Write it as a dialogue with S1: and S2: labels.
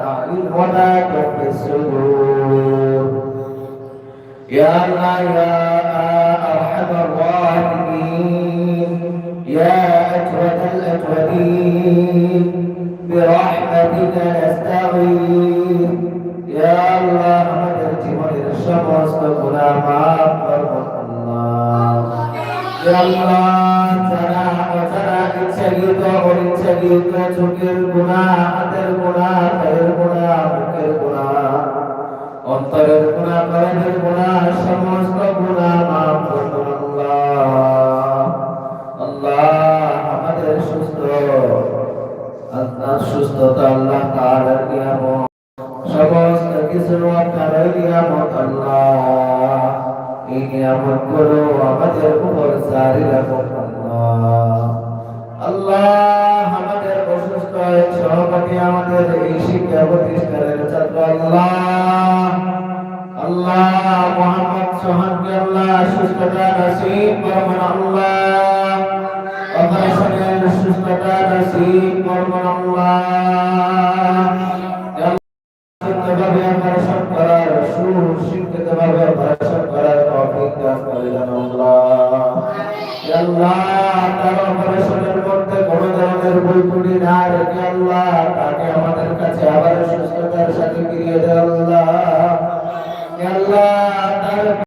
S1: الأعين ولا تخفي الصدور يا الله يا أرحم الراحمين يا أجود الأجودين برحمتك نستغيث يا الله مدرتي الشمس والغلام الله يا الله ترى إنسانيك وإنسانيك تكر গুনাহ হাতের গুনাহ পায়ের গুনাহ মুখের গুনাহ অন্তরের গুনাহ কলবের গুনাহ সমস্ত গুনাহ মাফ করুন আল্লাহ আল্লাহ আমাদের সুস্থতা আল্লাহ তাআলার নিয়ামত সমস্ত কিছু আপনার নিয়ামত আল্লাহ এই নিয়ামত গুলো আমাদের উপর জারি রাখুন আল্লাহ আল্লাহ আমাদের অসুস্থ সহপাঠী আমাদের এই শিক্ষা প্রতিষ্ঠানের ছাত্র আল্লাহ আল্লাহ মোহাম্মদ সোহানকে আল্লাহ সুস্থতা নসিব করুন আল্লাহ অপারেশনের সুস্থতা নসিব করুন আল্লাহ ভাবে অপারেশন করার সুশিক্ষিতভাবে অপারেশন করার তৌফিক দান করেন আল্লাহ আল্লাহ তার অপারেশন